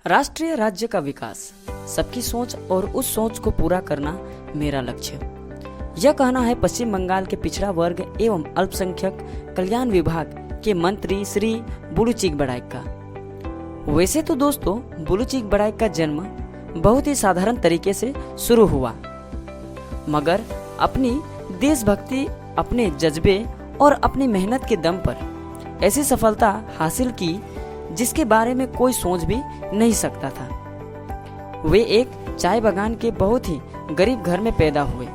राष्ट्रीय राज्य का विकास, सबकी सोच और उस सोच को पूरा करना मेरा लक्ष्य। यह कहना है पश्चिम बंगाल के पिछड़ा वर्ग एवं अल्पसंख्यक कल्याण विभाग के मंत्री श्री बुलू चिकबड़ाइक का। वैसे तो दोस्तों, बुलू चिकबड़ाइक का जन्म बहुत ही साधारण तरीके से शुरू हुआ, मगर अपनी देशभक्ति, अपने जज्बे और अपनी मेहनत के दम पर ऐसी सफलता हासिल की जिसके बारे में कोई सोच भी नहीं सकता था। वे एक चाय बागान के बहुत ही गरीब घर में पैदा हुए।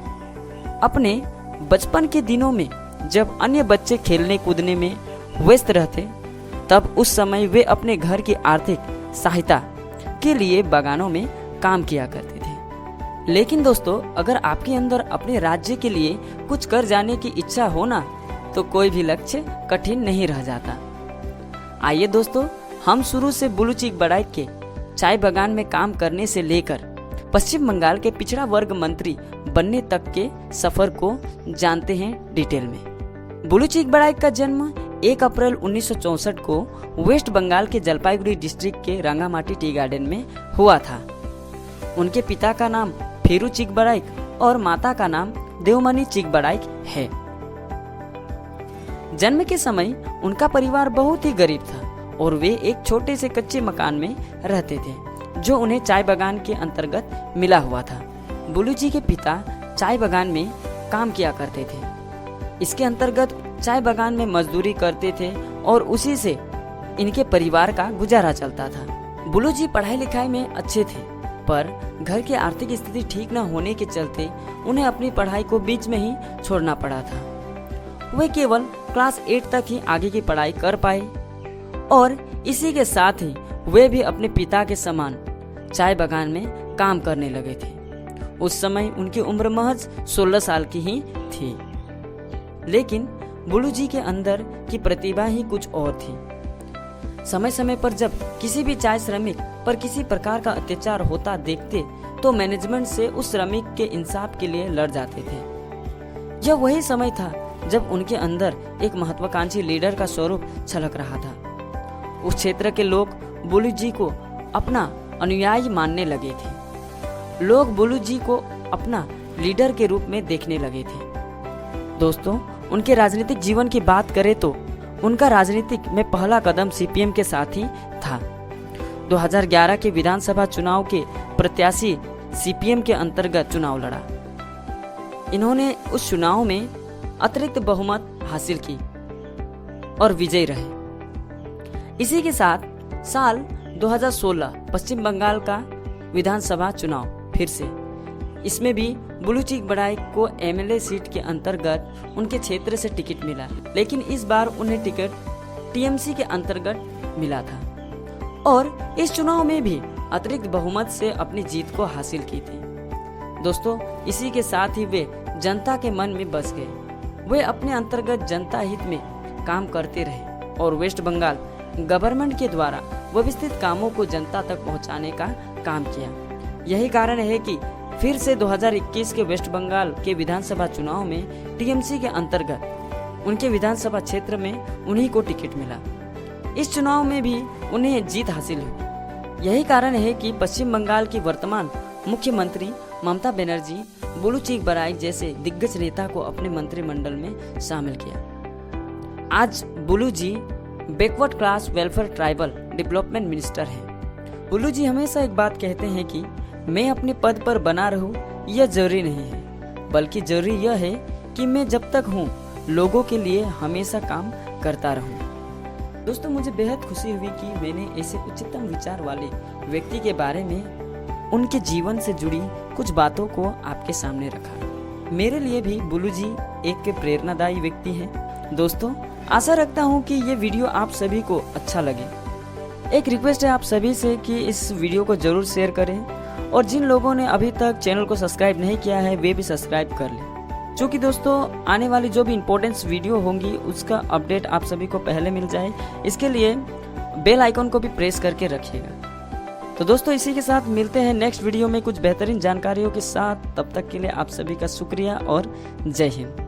अपने बचपन के दिनों में जब अन्य बच्चे खेलने कूदने में व्यस्त रहते, तब उस समय वे अपने घर की आर्थिक सहायता के लिए बागानों में काम किया करते थे। लेकिन दोस्तों, अगर आपके अंदर अपने राज्य के लिए कुछ कर जाने की इच्छा हो ना, तो कोई भी लक्ष्य कठिन नहीं रह जाता। आइए दोस्तों, हम शुरू से बुलू चिकबड़ाइक के चाय बागान में काम करने से लेकर पश्चिम बंगाल के पिछड़ा वर्ग मंत्री बनने तक के सफर को जानते हैं डिटेल में। बुलू चिकबड़ाइक का जन्म 1 अप्रैल 1964 को वेस्ट बंगाल के जलपाईगुड़ी डिस्ट्रिक्ट के रंगामाटी टी गार्डन में हुआ था। उनके पिता का नाम फेरू चिकबड़ाइक और माता का नाम देवमणि चिकबड़ाइक है। जन्म के समय उनका परिवार बहुत ही गरीब था और वे एक छोटे से कच्चे मकान में रहते थे, जो उन्हें चाय बागान के अंतर्गत मिला हुआ था। बुलू जी के पिता चाय बागान में काम किया करते थे। इसके अंतर्गत चाय बागान में मजदूरी करते थे और उसी से इनके परिवार का गुजारा चलता था। बुलू जी पढ़ाई लिखाई में अच्छे थे, पर घर की आर्थिक स्थिति ठीक न होने के चलते उन्हें अपनी पढ़ाई को बीच में ही छोड़ना पड़ा था। वे केवल क्लास 8 तक ही आगे की पढ़ाई कर पाए और इसी के साथ ही वे भी अपने पिता के समान चाय बागान में काम करने लगे थे। उस समय उनकी उम्र महज 16 साल की ही थी, लेकिन बुलू जी के अंदर की प्रतिभा ही कुछ और थी। समय समय पर जब किसी भी चाय श्रमिक पर किसी प्रकार का अत्याचार होता देखते, तो मैनेजमेंट से उस श्रमिक के इंसाफ के लिए लड़ जाते थे। यह वही समय था जब उनके अंदर एक महत्वाकांक्षी लीडर का स्वरूप छलक रहा था। उस क्षेत्र के लोग बुलू जी को अपना अनुयायी मानने लगे थे। लोग बुलू जी को अपना लीडर के रूप में देखने लगे थे। दोस्तों, उनके राजनीतिक जीवन की बात करें तो उनका राजनीतिक में पहला कदम सीपीएम के साथ ही था। 2011 के विधानसभा चुनाव के प्रत्याशी सीपीएम के अंतर्गत चुनाव लड़ा। इन्होंने उस चुनाव में अतिरिक्त बहुमत हासिल की और विजयी रहे। इसी के साथ साल 2016 पश्चिम बंगाल का विधानसभा चुनाव फिर से, इसमें भी बुलू चिकबड़ाइक को एमएलए सीट के अंतर्गत उनके क्षेत्र से टिकट मिला, लेकिन इस बार उन्हें टिकट टीएमसी के अंतर्गत मिला था और इस चुनाव में भी अतिरिक्त बहुमत से अपनी जीत को हासिल की थी। दोस्तों, इसी के साथ ही वे जनता के मन में बस गए। वे अपने अंतर्गत जनता हित में काम करते रहे और वेस्ट बंगाल गवर्नमेंट के द्वारा व्यवस्थित कामों को जनता तक पहुंचाने का काम किया। यही कारण है कि फिर से 2021 के वेस्ट बंगाल के विधानसभा चुनाव में टीएमसी के अंतर्गत उनके विधानसभा क्षेत्र में उन्हीं को टिकट मिला। इस चुनाव में भी उन्हें जीत हासिल हुई। यही कारण है कि पश्चिम बंगाल की वर्तमान मुख्यमंत्री ममता बनर्जी बुलू चिकबड़ाइक जैसे दिग्गज नेता को अपने मंत्रिमंडल में शामिल किया। आज Bulu ji backward class welfare tribal development minister हैं। बुलू जी हमेशा एक बात कहते हैं कि मैं अपने पद पर बना रहूं, यह जरूरी नहीं है, बल्कि जरूरी यह है कि मैं जब तक हूं लोगों के लिए हमेशा काम करता रहूं। दोस्तों, मुझे बेहद खुशी हुई कि मैंने ऐसे उच्चतम विचार वाले व्यक्ति के बारे में उनके जीवन से जुड़ी कुछ बातों को आपके सामने रखा। मेरे लिए भी बुलू जी एक प्रेरणादायी व्यक्ति हैं। दोस्तों, आशा रखता हूं कि ये वीडियो आप सभी को अच्छा लगे। एक रिक्वेस्ट है आप सभी से कि इस वीडियो को जरूर शेयर करें और जिन लोगों ने अभी तक चैनल को सब्सक्राइब नहीं किया है, वे भी सब्सक्राइब कर लें, क्योंकि दोस्तों आने वाली जो भी इम्पोर्टेंट वीडियो होंगी उसका अपडेट आप सभी को पहले मिल जाए। इसके लिए बेल आइकन को भी प्रेस करके रखिएगा। तो दोस्तों, इसी के साथ मिलते हैं नेक्स्ट वीडियो में कुछ बेहतरीन जानकारियों के साथ। तब तक के लिए आप सभी का शुक्रिया और जय हिंद।